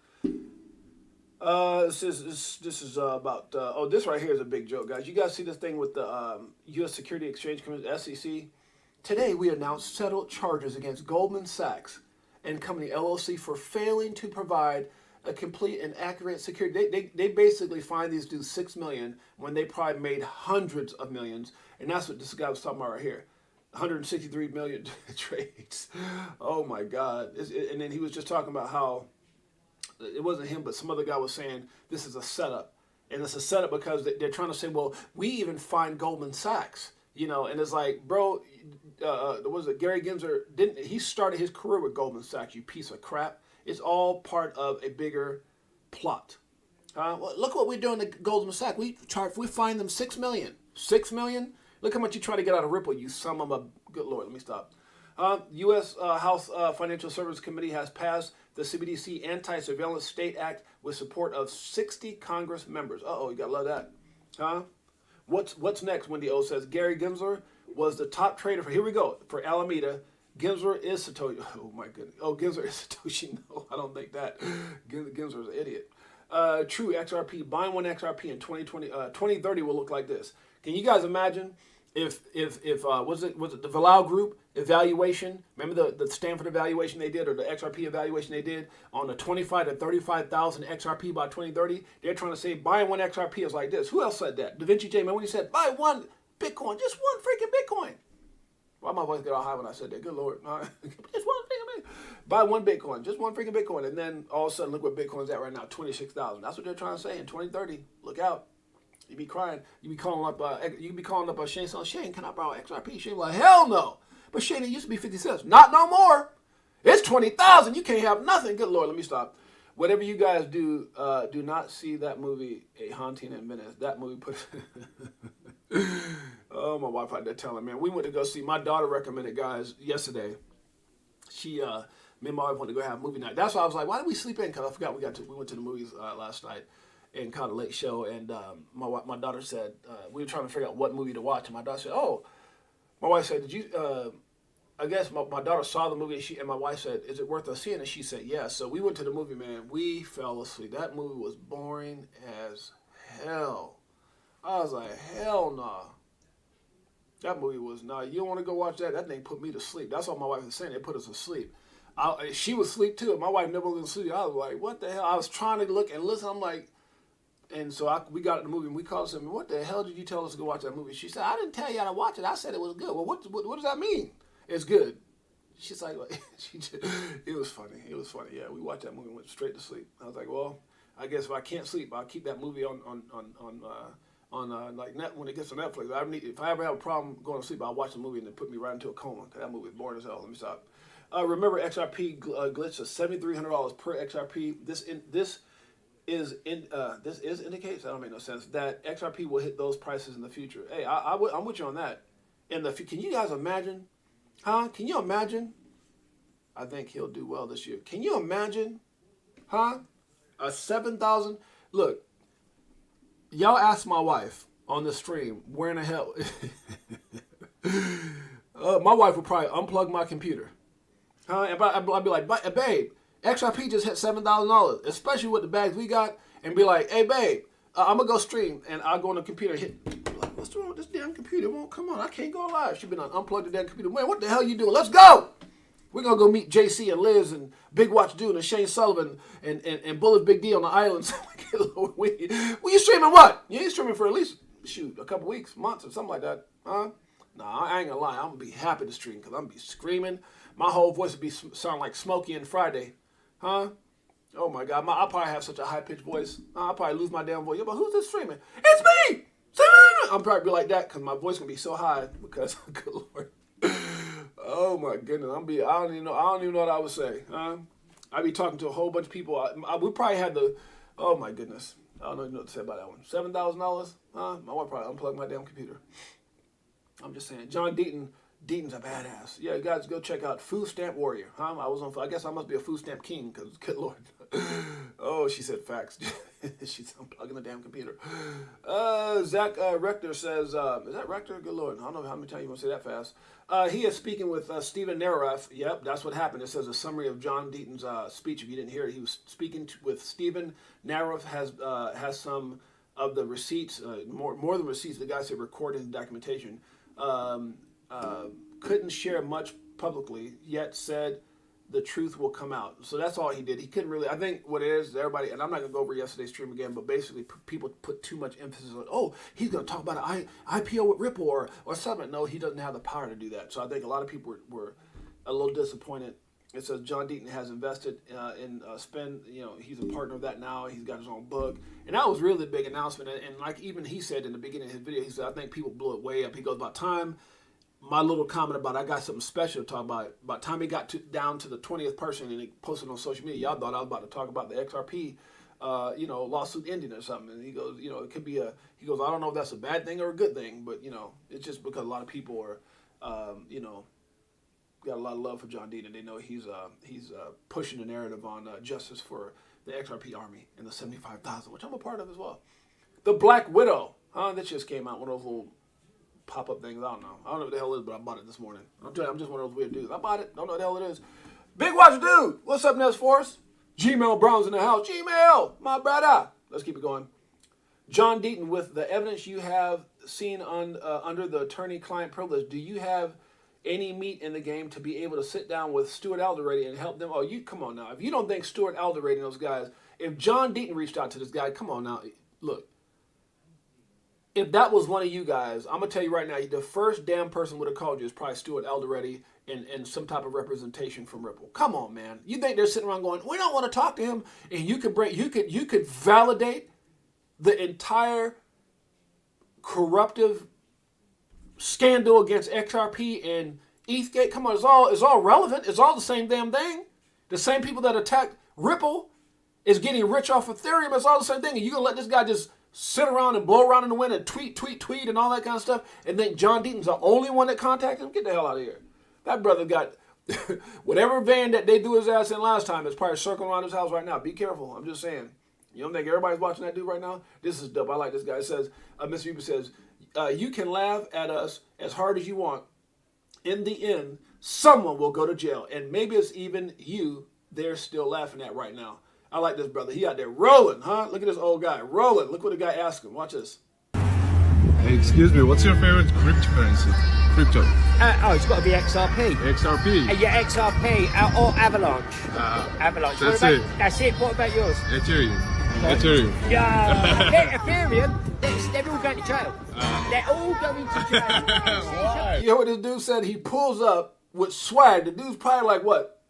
This is about, this right here is a big joke, guys. You guys see this thing with the U.S. Security Exchange Commission, SEC? Today, we announced settled charges against Goldman Sachs and Company LLC for failing to provide a complete and accurate security. They basically fined these dudes $6 million when they probably made hundreds of millions. And that's what this guy was talking about right here. 163 million trades. Oh my God. And then he was just talking about how it wasn't him, but some other guy was saying this is a setup. And it's a setup because they're trying to say, well, we even fined Goldman Sachs. You know, and it's like, bro, was it Gary Gensler? He started his career with Goldman Sachs, you piece of crap. It's all part of a bigger plot. Well, look what we're doing to Goldman Sachs. We fined them $6 million. $6 million? Look how much you try to get out of Ripple, you son of a... Good Lord, let me stop. U.S. House Financial Services Committee has passed the CBDC Anti-Surveillance State Act with support of 60 Congress members. Uh-oh, you gotta love that. What's next? Wendy O says Gary Gensler was the top trader for, here we go, for Alameda. Gensler is Satoshi. Oh my goodness. Oh, Gensler is Satoshi. No, I don't think that. Gensler is an idiot. True XRP, buying 1 XRP in 2030 will look like this. Can you guys imagine if was it the Valal Group evaluation? Remember the Stanford evaluation they did, or the XRP evaluation they did on the 25 to 35,000 XRP by 2030? They're trying to say buying 1 XRP is like this. Who else said that? Da Vinci J, man, when he said buy 1 Bitcoin, just 1 freaking Bitcoin. Why my voice get all high when I said that? Good Lord. Just 1 freaking Bitcoin. Buy 1 Bitcoin, just 1 freaking Bitcoin. And then all of a sudden, look where Bitcoin's at right now, 26,000. That's what they're trying to say in 2030. Look out. You be crying. You be calling up Shane saying, Shane, can I borrow XRP? Shane like, hell no. But Shane, it used to be 50 cents. Not no more. It's 20,000. You can't have nothing. Good Lord, let me stop. Whatever you guys do, do not see that movie, A Haunting in Venice. That movie put... Oh, my wife had that telling, man. We went to go see, my daughter recommended, guys, yesterday. Me and my wife went to go have a movie night. That's why I was like, why did we sleep in? Because I forgot we went to the movies last night and caught a late show. And my daughter said, we were trying to figure out what movie to watch. And my daughter said, oh, my wife said, did you, I guess my daughter saw the movie and my wife said, is it worth us seeing? And she said, yeah. So we went to the movie, man. We fell asleep. That movie was boring as hell. I was like, hell no. That movie was not. You don't want to go watch that? That thing put me to sleep. That's what my wife was saying. It put us to sleep. She was asleep too. My wife never was asleep. I was like, what the hell? I was trying to look and listen. I'm like, and so we got in the movie and we called her and said, what the hell did you tell us to go watch that movie? She said, I didn't tell you how to watch it. I said it was good. Well, what does that mean? It's good. She's like, it was funny. It was funny. Yeah, we watched that movie and went straight to sleep. I was like, well, I guess if I can't sleep, I'll keep that movie on like when it gets on Netflix. If I ever have a problem going to sleep, I'll watch the movie and then put me right into a coma. That movie is boring as hell. Let me stop. Remember, XRP glitch is $7,300 per XRP. This indicates, I don't make no sense, that XRP will hit those prices in the future. Hey, I'm with you on that. Can you guys imagine? Huh? Can you imagine? I think he'll do well this year. Can you imagine? Huh? A 7,000. Look. Y'all ask my wife on the stream, where in the hell? My wife would probably unplug my computer. And I'd be like, babe, XRP just hit $7,000, especially with the bags we got, and be like, hey, babe, I'm going to go stream, and I'll go on the computer and hit. Like, what's wrong with this damn computer? It won't come on. I can't go live. She's been unplugged the damn computer. Man, what the hell you doing? Let's go. We're going to go meet JC and Liz and Big Watch Dude and Shane Sullivan and Bullet Big D on the islands. Well, you streaming what? You ain't streaming for at least, a couple weeks, months, or something like that. Huh? Nah, I ain't going to lie. I'm going to be happy to stream because I'm going to be screaming. My whole voice would be sound like Smokey and Friday. Huh? Oh my God, I'll probably have such a high-pitched voice. I'll probably lose my damn voice. Yeah, but who's this streaming? It's me! I'm probably be like that because my voice can be so high because, good Lord. Oh my goodness, I don't even know what I would say. I'd be talking to a whole bunch of people. We probably had oh my goodness. I don't know what to say about that one. $7,000? My wife probably unplugged my damn computer. I'm just saying. John Deaton's a badass. Yeah, guys, go check out Food Stamp Warrior. I guess I must be a food stamp king because, good Lord. Oh, she said facts. She's unplugging the damn computer. Zach Rector says, is that Rector? Good Lord. I don't know how many times you want to say that fast. He is speaking with Stephen Naroff. Yep, that's what happened. It says a summary of John Deaton's speech. If you didn't hear it, he was speaking with Stephen Naroff. Has some of the receipts, more than receipts. The guy said recorded in documentation. Couldn't share much publicly, yet said the truth will come out. So that's all he did. He couldn't really, I think what it is, everybody, and I'm not going to go over yesterday's stream again, but basically people put too much emphasis on, oh, he's going to talk about an IPO with Ripple or something. No, he doesn't have the power to do that. So I think a lot of people were a little disappointed. It says John Deaton has invested in Spend. He's a partner of that now. He's got his own book. And that was really a big announcement. And like even he said in the beginning of his video, he said, I think people blew it way up. He goes, about time, my little comment about I got something special to talk about time he got down to the 20th person and he posted on social media, y'all thought I was about to talk about the XRP, lawsuit ending or something. And he goes, it could be he goes, I don't know if that's a bad thing or a good thing, but, it's just because a lot of people are, got a lot of love for John Deaton. They know he's pushing the narrative on justice for the XRPArmy and the 75,000, which I'm a part of as well. The Black Widow, that just came out, one of those little pop-up things. I don't know what the hell it is, but I bought it this morning. I'm telling you, I'm just one of those weird dudes. I bought it. Don't know what the hell it is. Big Watch Dude, what's up, Ness Force? Gmail Brown's in the house. Gmail, my brother. Let's keep it going. John Deaton, with the evidence you have seen under the attorney-client privilege, do you have any meat in the game to be able to sit down with Stuart Alderete and help them? Oh, you come on now. If you don't think Stuart Alderete and those guys, if John Deaton reached out to this guy, come on now. Look, if that was one of you guys, I'm going to tell you right now, the first damn person would have called you is probably Stuart Alderete and some type of representation from Ripple. Come on, man. You think they're sitting around going, we don't want to talk to him, and you could validate the entire corruptive scandal against XRP and ETHgate? Come on, it's all relevant. It's all the same damn thing. The same people that attacked Ripple is getting rich off Ethereum. It's all the same thing. And you're going to let this guy just sit around and blow around in the wind and tweet and all that kind of stuff and think John Deaton's the only one that contacted him? Get the hell out of here. That brother got whatever van that they threw his ass in last time is probably circling around his house right now. Be careful. I'm just saying. You don't think everybody's watching that dude right now? This is dope. I like this guy. It says, Mr. Uber says, you can laugh at us as hard as you want. In the end, someone will go to jail. And maybe it's even you they're still laughing at right now. I like this brother. He out there rolling, huh? Look at this old guy rolling. Look what the guy asked him. Watch this. Hey, excuse me, what's your favorite cryptocurrency? Crypto? It's got to be XRP. XRP? Yeah, XRP or Avalanche. Avalanche. That's it. That's it. What about yours? Ethereum. Ethereum. Yeah, Ethereum. They're all going to jail. They're all going to jail. Why? You know what this dude said? He pulls up with swag. The dude's probably like, what,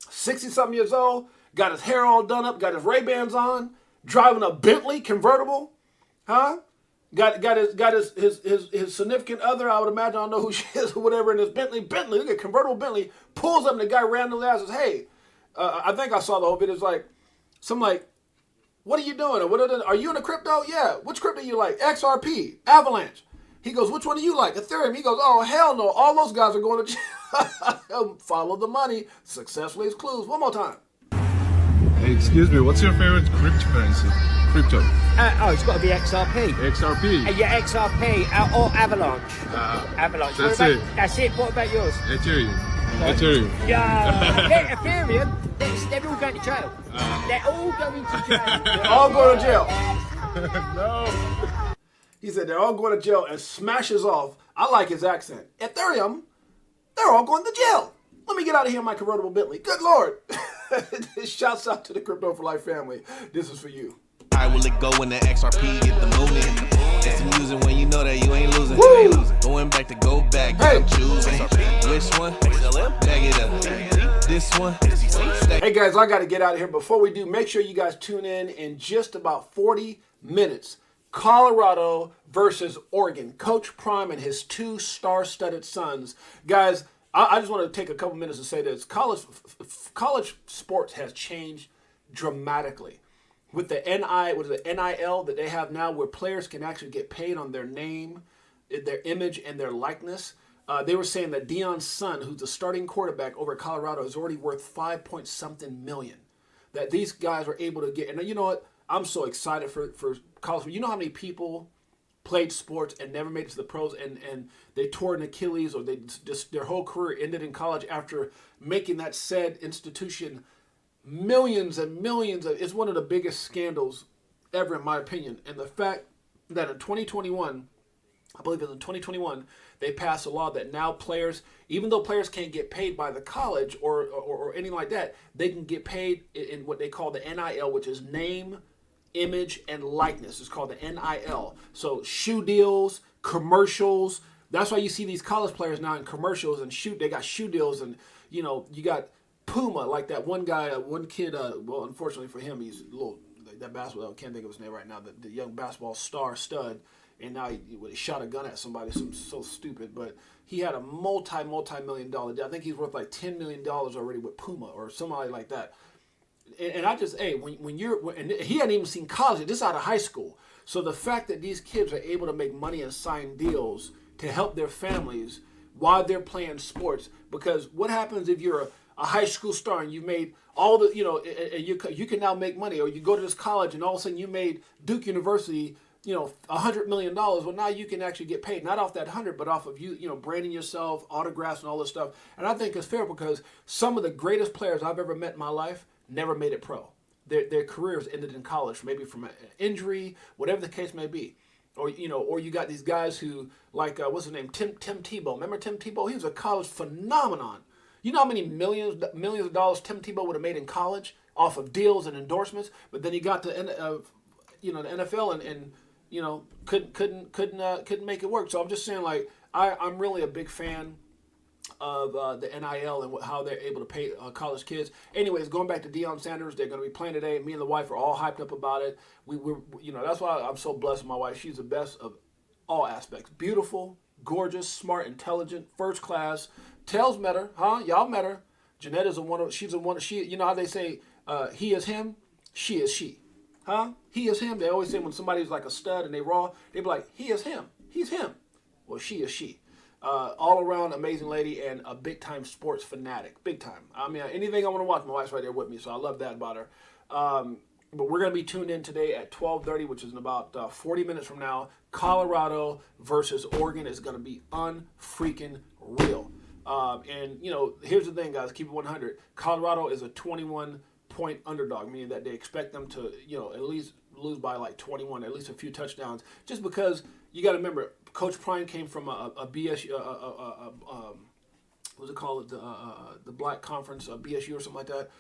60-something years old? Got his hair all done up, got his Ray-Bans on, driving a Bentley convertible, huh? Got his significant other, I would imagine, I don't know who she is or whatever, in his Bentley, look at convertible Bentley, pulls up and the guy randomly asks, hey, I think I saw the whole video, it's like, what are you doing? Are you in the crypto? Yeah. Which crypto you like? XRP, Avalanche. He goes, which one do you like? Ethereum. He goes, oh, hell no. All those guys are going to jail. Follow the money. Success leaves clues. One more time. Hey, excuse me, what's your favorite cryptocurrency? Crypto? It's got to be XRP. XRP? Yeah, XRP or Avalanche. Avalanche. That's it. That's it. What about yours? Ethereum. Ethereum. Yeah, Ethereum. They're all going to jail. They're all going to jail. They're all going to jail. No. He said they're all going to jail and smashes off. I like his accent. Ethereum, they're all going to jail. Let me get out of here in my convertible Bentley. Good Lord. Shouts out to the Crypto for Life family. This is for you. High will it go when the XRP get the mooning? It's amusing when you know that you ain't losing. Woo! Going back to go back, Hey. I'm choosing. Which one? XLM? Bag it up. This one? Stack Hey guys, I got to get out of here. Before we do, make sure you guys tune in just about 40 minutes. Colorado versus Oregon. Coach Prime and his two star-studded sons. Guys, I just want to take a couple minutes to say this. College sports has changed dramatically. With the NIL that they have now, where players can actually get paid on their name, their image, and their likeness. They were saying that Deion's son, who's the starting quarterback over at Colorado, is already worth 5-point-something million. That these guys are able to get. And you know what? I'm so excited for college. You know how many people played sports and never made it to the pros, and they tore an Achilles, or they just their whole career ended in college after making that said institution millions and millions of. It's one of the biggest scandals ever, in my opinion. And the fact that in 2021, I believe it was in 2021, they passed a law that now players, even though players can't get paid by the college or anything like that, they can get paid in what they call the NIL, which is name, image, and likeness. It's called the NIL. So shoe deals, commercials. That's why you see these college players now in commercials and they got shoe deals, and you got Puma, like that one guy, one kid. Well, unfortunately for him, he's a little that basketball. I can't think of his name right now. The young basketball stud. And now he shot a gun at somebody, something so stupid. But he had a multi-million dollar deal. I think he's worth like $10 million already with Puma or somebody like that. And I just, hey, and he hadn't even seen college. This is out of high school. So the fact that these kids are able to make money and sign deals to help their families while they're playing sports. Because what happens if you're a high school star and you've made all the, and you can now make money, or you go to this college and all of a sudden you made Duke University, $100 million. Well, now you can actually get paid, not off that 100, but off of branding yourself, autographs, and all this stuff. And I think it's fair because some of the greatest players I've ever met in my life never made it pro. Their careers ended in college, maybe from an injury, whatever the case may be. Or you got these guys who, like, what's his name, Tim Tebow. Remember Tim Tebow? He was a college phenomenon. You know how many millions of dollars Tim Tebow would have made in college off of deals and endorsements? But then he got to the NFL and couldn't make it work. So I'm just saying, like, I'm really a big fan of the NIL and how they're able to pay college kids. Anyways, going back to Deion Sanders, they're going to be playing today. Me and the wife are all hyped up about it. We're that's why I'm so blessed with my wife. She's the best of all aspects. Beautiful, gorgeous, smart, intelligent, first class. Tails met her, huh? Y'all met her. Jeanette is she's a one. She, you know how they say, he is him, she is she. Huh? He is him. They always say when somebody's like a stud and they raw, they be like, he is him. He's him. Well, she is she. All around amazing lady and a big time sports fanatic. Big time. I mean, anything I want to watch, my wife's right there with me, so I love that about her. But we're going to be tuned in today at 12:30, which is in about 40 minutes from now. Colorado versus Oregon is going to be unfreaking real. And here's the thing, guys. Keep it 100. Colorado is a 21-point underdog, meaning that they expect them to, at least lose by like 21, at least a few touchdowns. Just because you got to remember, Coach Prime came from a BSU, what's it called, the Black Conference, BSU or something like that.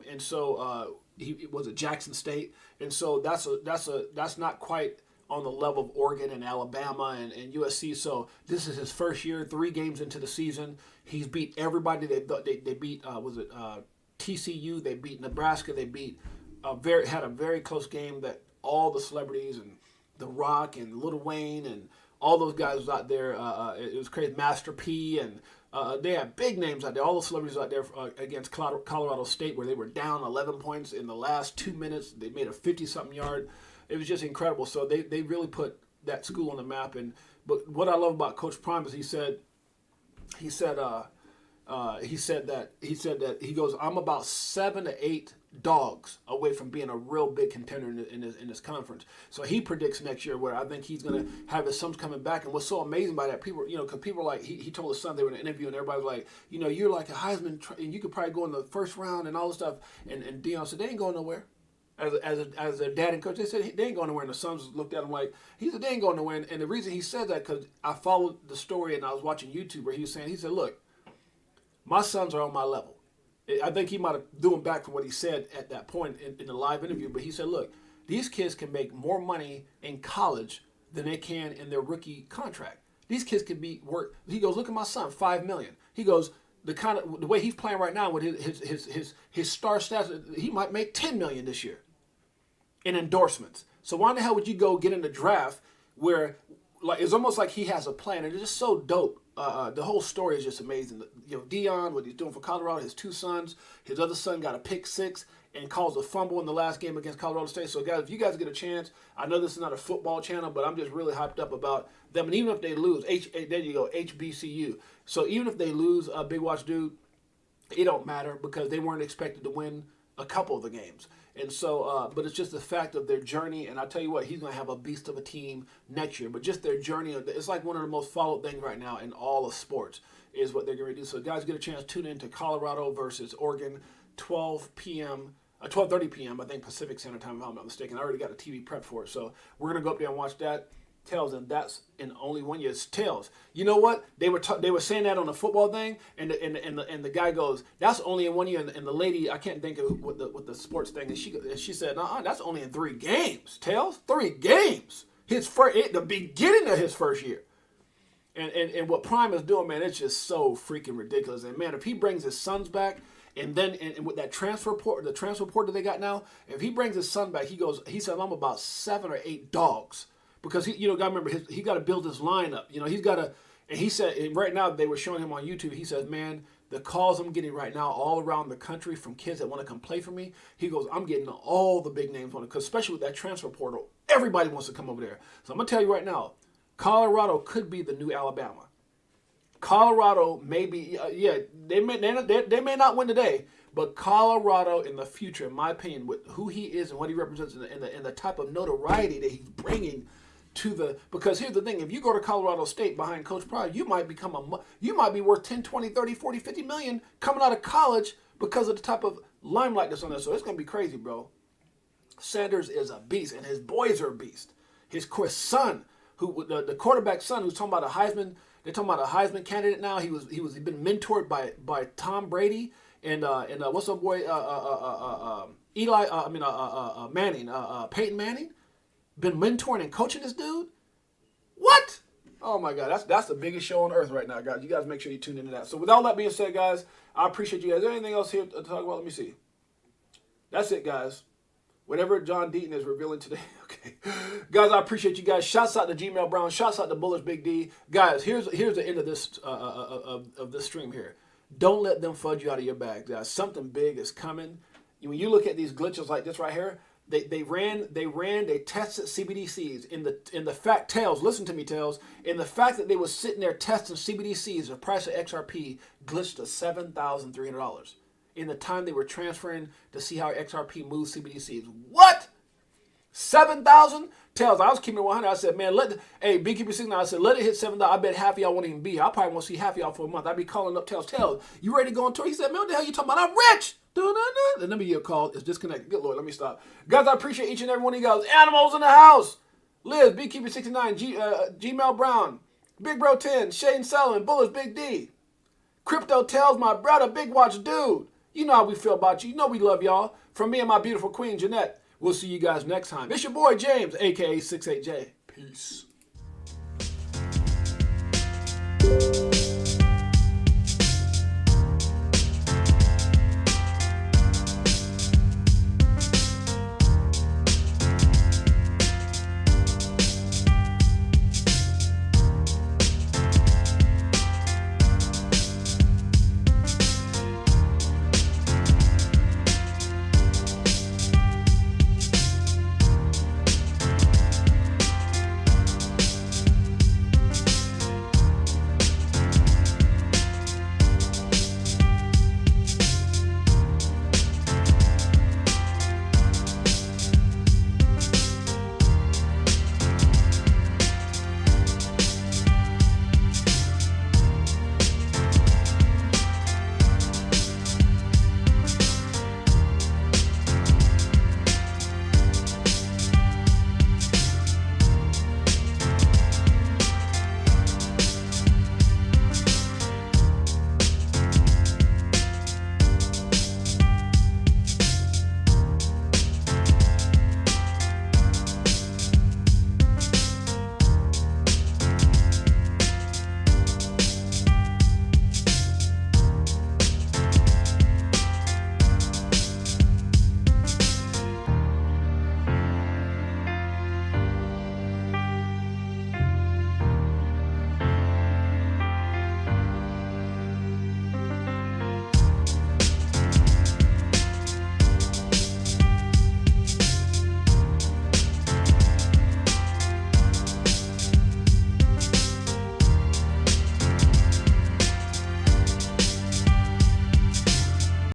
And so he was at Jackson State, and so that's not quite on the level of Oregon and Alabama and USC. So this is his first year, 3 games into the season. He's beat everybody. They beat TCU. They beat Nebraska. They beat had a very close game that all the celebrities and The Rock and Lil Wayne and all those guys was out there. It was crazy. Master P and they had big names out there. All the celebrities out there against Colorado State, where they were down 11 points in the last 2 minutes. They made a 50-something yard. It was just incredible. So they really put that school on the map. But what I love about Coach Prime is he said that he goes, I'm about 7 to 8 dogs away from being a real big contender in this conference. So he predicts next year where I think he's going to have his sons coming back. And what's so amazing by that, people, because people are like, he told his son, they were in an interview and everybody was like, you're like a Heisman and you could probably go in the first round and all this stuff. And Deion said, they ain't going nowhere. As a dad and coach, they said they ain't going nowhere. And the sons looked at him like, he said, they ain't going nowhere. And the reason he said that, because I followed the story and I was watching YouTube where he said, look, my sons are on my level. I think he might have threw him back from what he said at that point in the live interview. But he said, look, these kids can make more money in college than they can in their rookie contract. These kids could work. He goes, look at my son, $5 million. He goes, the way he's playing right now with his star stats, he might make $10 million this year in endorsements. So why in the hell would you go get in the draft where like it's almost like he has a plan, and it's just so dope. The whole story is just amazing. You know, Dion, what he's doing for Colorado, his two sons, his other son got a pick six and caused a fumble in the last game against Colorado State. So guys, if you guys get a chance, I know this is not a football channel, but I'm just really hyped up about them. And even if they lose, there you go, HBCU. So even if they lose, Big Watch Dude, it don't matter because they weren't expected to win a couple of the games. And so, but it's just the fact of their journey. And I tell you what, he's going to have a beast of a team next year. But just their journey, it's like one of the most followed things right now in all of sports is what they're going to do. So guys, get a chance, tune in to Colorado versus Oregon, 12 p.m., 12:30 p.m., I think Pacific Standard Time, if I'm not mistaken. I already got a TV prep for it. So we're going to go up there and watch that. Tails, and that's in only 1 year. It's Tails. You know what? They were saying that on the football thing, and the guy goes, "That's only in 1 year." And the lady, I can't think of what the sports thing, and she said, "No, that's only in 3 games." Tails, 3 games. The beginning of his first year. And what Prime is doing, man, it's just so freaking ridiculous. And man, if he brings his sons back, and then and with that transfer report, the transfer report that they got now, if he brings his son back, he said, "I'm about 7 or 8 dogs." Because gotta remember, he got to build his lineup. He's got to, and he said, and right now they were showing him on YouTube. He says, "Man, the calls I'm getting right now all around the country from kids that want to come play for me." He goes, "I'm getting all the big names on it, because especially with that transfer portal, everybody wants to come over there." So I'm gonna tell you right now, Colorado could be the new Alabama. Colorado may be, they may not win today, but Colorado in the future, in my opinion, with who he is and what he represents and the type of notoriety that he's bringing. Because here's the thing, if you go to Colorado State behind Coach Pryor, you might be worth 10, 20, 30, 40, 50 million coming out of college because of the type of limelight that's on there. So it's going to be crazy, bro. Sanders is a beast, and his boys are a beast. His son, the quarterback's son, who's talking about a Heisman, they're talking about a Heisman candidate now. He's been mentored by Tom Brady and what's up, boy, Manning, Peyton Manning. Been mentoring and coaching this dude? What? Oh my God, that's the biggest show on earth right now, guys. You guys make sure you tune into that. So with all that being said, guys, I appreciate you guys. Is there anything else here to talk about? Let me see. That's it, guys. Whatever John Deaton is revealing today. Okay. Guys, I appreciate you guys. Shouts out to Gmail Brown. Shouts out to Bullish Big D. Guys, here's the end of this of this stream here. Don't let them fudge you out of your bag, guys. Something big is coming. When you look at these glitches like this right here, They tested CBDCs in the fact, Tails, listen to me, Tails, in the fact that they were sitting there testing CBDCs, the price of XRP glitched to $7,300 in the time they were transferring to see how XRP moves CBDCs. What? 7,000? Tails, I was keeping it 100. I said, man, Beekeeper Signal, I said, let it hit 7,000. I bet half of y'all won't even be here. I probably won't see half of y'all for a month. I'd be calling up Tails, you ready to go on tour? He said, man, what the hell you talking about? I'm rich. The number you called is disconnected. Good Lord, let me stop. Guys, I appreciate each and every one of you guys. Animals in the house. Liz, Beekeeper69, Gmail Brown, Big Bro 10, Shane Sullivan, Bullets Big D. Crypto Tells, my brother, Big Watch Dude. You know how we feel about you. You know we love y'all. From me and my beautiful queen, Jeanette. We'll see you guys next time. It's your boy, James, a.k.a. Six8Jay. Peace.